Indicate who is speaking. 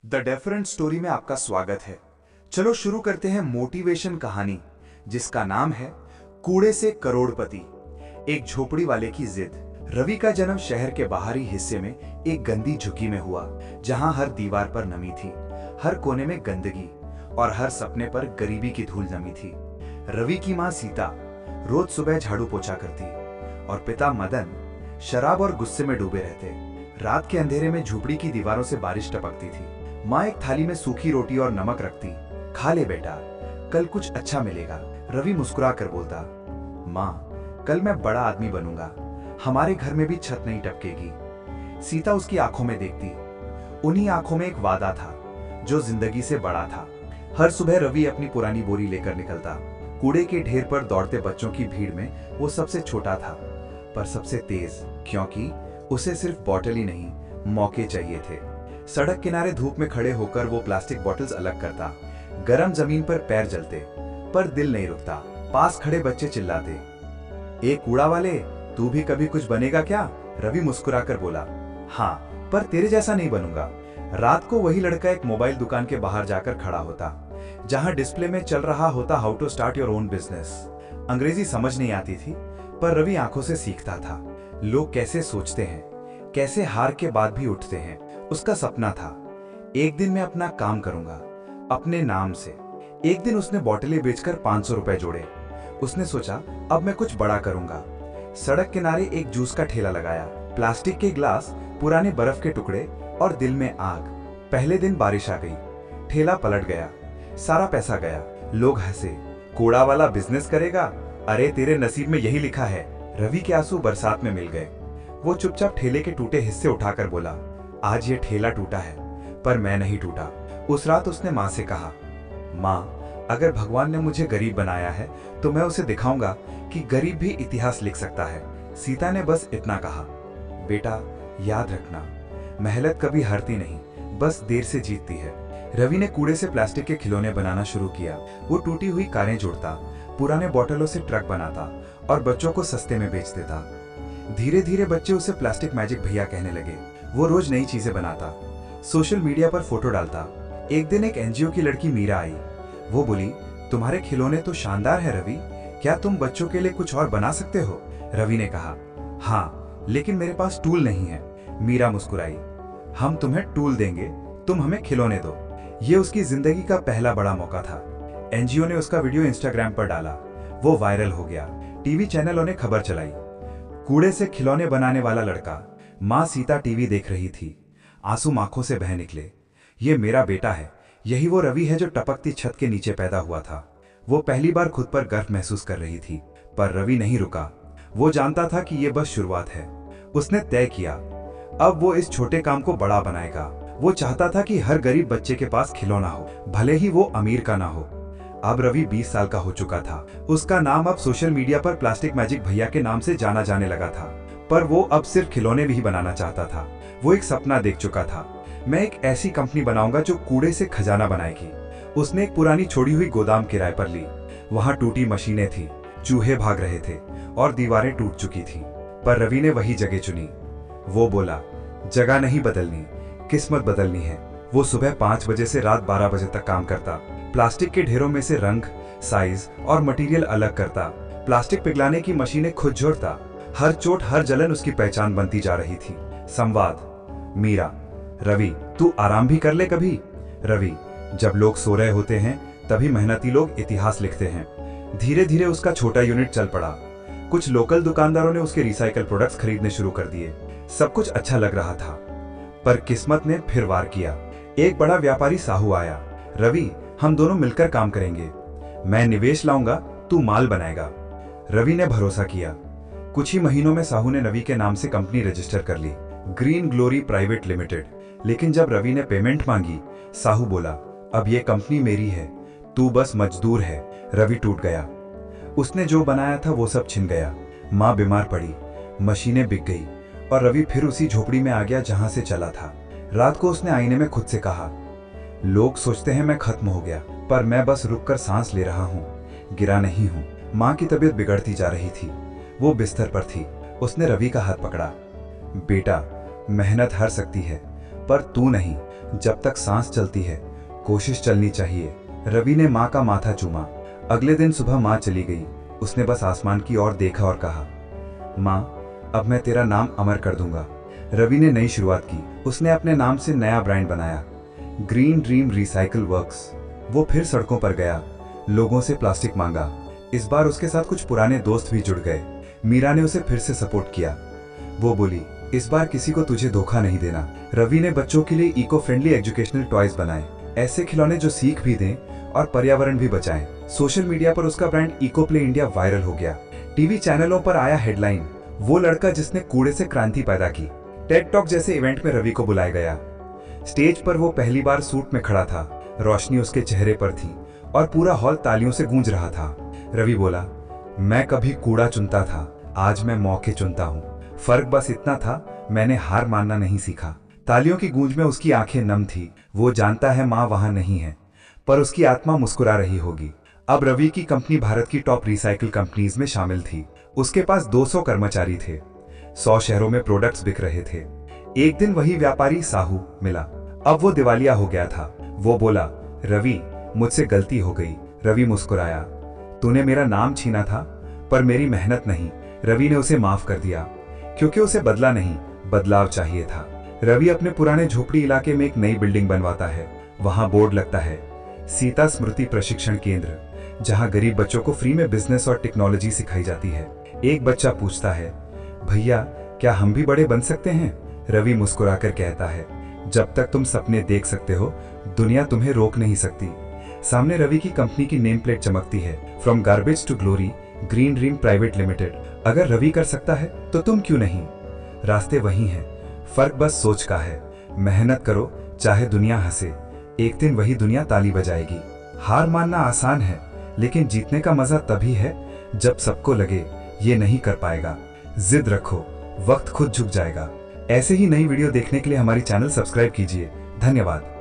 Speaker 1: The different story में आपका स्वागत है। चलो शुरू करते हैं मोटिवेशन कहानी जिसका नाम है कूड़े से करोड़पति। एक झोपड़ी वाले की जिद। रवि का जन्म शहर के बाहरी हिस्से में एक गंदी झुग्गी में हुआ, जहां हर दीवार पर नमी थी, हर कोने में गंदगी और हर सपने पर गरीबी की धूल जमी थी। रवि की मां सीता रोज सुबह झाड़ू पोछा करती और पिता मदन शराब और गुस्से में डूबे रहते। रात के अंधेरे में झोपड़ी की दीवारों से बारिश टपकती थी। माँ एक थाली में सूखी रोटी और नमक रखती। खा ले बेटा, कल कुछ अच्छा मिलेगा। रवि मुस्कुरा कर बोलता, माँ कल मैं बड़ा आदमी बनूंगा, हमारे घर में भी छत नहीं टपकेगी। सीता उसकी आंखों में देखती। उन्हीं आंखों में एक वादा था जो जिंदगी से बड़ा था। हर सुबह रवि अपनी पुरानी बोरी लेकर निकलता। कूड़े के ढेर पर दौड़ते बच्चों की भीड़ में वो सबसे छोटा था, पर सबसे तेज, क्योंकि उसे सिर्फ बॉटल ही नहीं मौके चाहिए थे। सड़क किनारे धूप में खड़े होकर वो प्लास्टिक बॉटल्स अलग करता। गरम जमीन पर पैर जलते, पर दिल नहीं रुकता। पास खड़े बच्चे चिल्लाते, ए कूड़ा वाले, तू भी कभी कुछ बनेगा क्या? रवि मुस्कुराकर बोला, हाँ, पर तेरे जैसा नहीं बनूंगा। रात को वही लड़का एक मोबाइल दुकान के बाहर जाकर खड़ा होता, जहां डिस्प्ले में चल रहा होता how to start your own business. अंग्रेजी समझ नहीं आती थी, पर रवि आंखों से सीखता था। लोग कैसे सोचते हैं, कैसे हार के बाद भी उठते हैं। उसका सपना था, एक दिन मैं अपना काम करूंगा अपने नाम से। एक दिन उसने बोतलें बेचकर 500 रुपए जोड़े। उसने सोचा, अब मैं कुछ बड़ा करूंगा। सड़क किनारे एक जूस का ठेला लगाया। प्लास्टिक के ग्लास, पुराने बर्फ के टुकड़े और दिल में आग। पहले दिन बारिश आ गई, ठेला पलट गया, सारा पैसा गया। लोग हंसे, कूड़ा वाला बिजनेस करेगा, अरे तेरे नसीब में यही लिखा है। रवि के आंसू बरसात में मिल गए। वो चुपचाप ठेले के टूटे हिस्से उठाकर बोला, आज ये ठेला टूटा है, पर मैं नहीं टूटा। उस रात उसने माँ से कहा, माँ अगर भगवान ने मुझे गरीब बनाया है तो मैं उसे दिखाऊंगा कि गरीब भी इतिहास लिख सकता है। सीता ने बस इतना कहा, बेटा याद रखना, मेहनत कभी हारती नहीं, बस देर से जीतती है। रवि ने कूड़े से प्लास्टिक के खिलौने बनाना शुरू किया। वो टूटी हुई कारें जोड़ता, पुराने बोतलों से ट्रक बनाता और बच्चों को सस्ते में बेच देता। धीरे धीरे बच्चे उसे प्लास्टिक मैजिक भैया कहने लगे। वो रोज नई चीजें बनाता, सोशल मीडिया पर फोटो डालता। एक दिन एक एनजीओ की लड़की मीरा आई। वो बोली, तुम्हारे खिलौने तो शानदार है रवि, क्या तुम बच्चों के लिए कुछ और बना सकते हो? रवि ने कहा, हाँ, लेकिन मेरे पास टूल नहीं है। मीरा मुस्कुराई, हम तुम्हें टूल देंगे, तुम हमें खिलौने दो। ये उसकी जिंदगी का पहला बड़ा मौका था। एनजीओ ने उसका वीडियो इंस्टाग्राम पर डाला, वो वायरल हो गया। टीवी चैनलों ने खबर चलाई, कूड़े से खिलौने बनाने वाला लड़का। माँ सीता टीवी देख रही थी, आंसू आंखों से बह निकले। ये मेरा बेटा है, यही वो रवि है जो टपकती छत के नीचे पैदा हुआ था। वो पहली बार खुद पर गर्व महसूस कर रही थी, पर रवि नहीं रुका। वो जानता था कि ये बस शुरुआत है। उसने तय किया, अब वो इस छोटे काम को बड़ा बनाएगा। वो चाहता था कि हर गरीब बच्चे के पास खिलौना हो, भले ही वो अमीर का ना हो। अब रवि 20 साल का हो चुका था। उसका नाम अब सोशल मीडिया पर प्लास्टिक मैजिक भैया के नाम से जाना जाने लगा था। पर वो अब सिर्फ खिलौने भी बनाना चाहता था। वो एक सपना देख चुका था, मैं एक ऐसी कंपनी बनाऊंगा जो कूड़े से खजाना बनाएगी। उसने एक पुरानी छोड़ी हुई गोदाम किराए पर ली। वहां टूटी मशीनें थी, चूहे भाग रहे थे और दीवारें टूट चुकी थी, पर रवि ने वही जगह चुनी। वो बोला, जगह नहीं बदलनी, किस्मत बदलनी है। वो सुबह 5 बजे से रात 12 बजे तक काम करता। प्लास्टिक के ढेरों में से रंग, साइज और मटेरियल अलग करता। प्लास्टिक पिघलाने की मशीनें खुद जोड़ता। हर चोट, हर जलन उसकी पहचान बनती जा रही थी। संवाद, मीरा, रवि तू आराम भी कर ले कभी। रवि, जब लोग सो रहे होते हैं तभी मेहनती लोग इतिहास लिखते हैं। धीरे धीरे उसका छोटा यूनिट चल पड़ा। कुछ लोकल दुकानदारों ने उसके रिसाइकल प्रोडक्ट्स खरीदने शुरू कर दिए। सब कुछ अच्छा लग रहा था, पर किस्मत ने फिर वार किया। एक बड़ा व्यापारी साहू आया, रवि हम दोनों मिलकर काम करेंगे, मैं निवेश लाऊंगा, तू माल बनाएगा। रवि ने भरोसा किया। कुछ ही महीनों में साहू ने रवि के नाम से कंपनी रजिस्टर कर ली, ग्रीन ग्लोरी प्राइवेट लिमिटेड। लेकिन जब रवि ने पेमेंट मांगी, साहू बोला, अब ये कंपनी मेरी है, तू बस मजदूर है। रवि टूट गया। उसने जो बनाया था वो सब छिन गया। माँ बीमार पड़ी, मशीनें बिक गई और रवि फिर उसी झोपड़ी में आ गया जहां से चला था। रात को उसने आईने में खुद से कहा, लोग सोचते हैं मैं खत्म हो गया, पर मैं बस रुककर सांस ले रहा हूँ, गिरा नहीं हूँ। माँ की तबीयत बिगड़ती जा रही थी, वो बिस्तर पर थी। उसने रवि का हाथ पकड़ा, बेटा मेहनत हार सकती है, पर तू नहीं। जब तक सांस चलती है कोशिश चलनी चाहिए। रवि ने माँ का माथा चूमा। अगले दिन सुबह माँ चली गई। उसने बस आसमान की ओर देखा और कहा, माँ अब मैं तेरा नाम अमर कर दूंगा। रवि ने नई शुरुआत की। उसने अपने नाम से नया ब्रांड बनाया, ग्रीन ड्रीम रिसाइकल वर्क्स। वो फिर सड़कों पर गया, लोगों से प्लास्टिक मांगा। इस बार उसके साथ कुछ पुराने दोस्त भी जुड़ गए। मीरा ने उसे फिर से सपोर्ट किया। वो बोली, इस बार किसी को तुझे धोखा नहीं देना। रवि ने बच्चों के लिए इको फ्रेंडली एजुकेशनल टॉयज बनाए, ऐसे खिलौने जो सीख भी दें और पर्यावरण भी बचाएं। सोशल मीडिया पर उसका brand Eco Play India viral हो गया। टीवी चैनलों पर आया हेडलाइन, वो लड़का जिसने कूड़े से क्रांति पैदा की। टेड टॉक जैसे इवेंट में रवि को बुलाया गया। स्टेज पर वो पहली बार सूट में खड़ा था। रोशनी उसके चेहरे पर थी और पूरा हॉल तालियों से गूंज रहा था। रवि बोला, मैं कभी कूड़ा चुनता था, आज मैं मौके चुनता हूँ। फर्क बस इतना था, मैंने हार मानना नहीं सीखा। तालियों की गूंज में उसकी आंखें नम थी। वो जानता है माँ वहां नहीं है, पर उसकी आत्मा मुस्कुरा रही होगी। अब रवि की कंपनी भारत की टॉप रिसाइकिल कंपनीज में शामिल थी। उसके पास 200 कर्मचारी थे। 100 शहरों में प्रोडक्ट्स बिक रहे थे। एक दिन वही व्यापारी साहू मिला। अब वो दिवालिया हो गया था। वो बोला, रवि मुझसे गलती हो गई। रवि मुस्कुराया, तूने मेरा नाम छीना था पर मेरी मेहनत नहीं। रवि ने उसे माफ कर दिया, क्योंकि उसे बदला नहीं, बदलाव चाहिए था। रवि अपने पुराने झोपड़ी इलाके में एक नई बिल्डिंग बनवाता है। वहां बोर्ड लगता है, सीता स्मृति प्रशिक्षण केंद्र, जहां गरीब बच्चों को फ्री में बिजनेस और टेक्नोलॉजी सिखाई जाती है। एक बच्चा पूछता है, भैया क्या हम भी बड़े बन सकते हैं? रवि मुस्कुराकर कहता है, जब तक तुम सपने देख सकते हो दुनिया तुम्हें रोक नहीं सकती। सामने रवि की कंपनी की नेम प्लेट चमकती है, from garbage to glory, Green Dream Private Limited. अगर रवि कर सकता है तो तुम क्यों नहीं? रास्ते वही हैं, फर्क बस सोच का है। मेहनत करो चाहे दुनिया हंसे, एक दिन वही दुनिया ताली बजाएगी। हार मानना आसान है, लेकिन जीतने का मजा तभी है जब सबको लगे ये नहीं कर पाएगा। जिद रखो, वक्त खुद झुक जाएगा। ऐसे ही नई वीडियो देखने के लिए हमारी चैनल सब्सक्राइब कीजिए। धन्यवाद।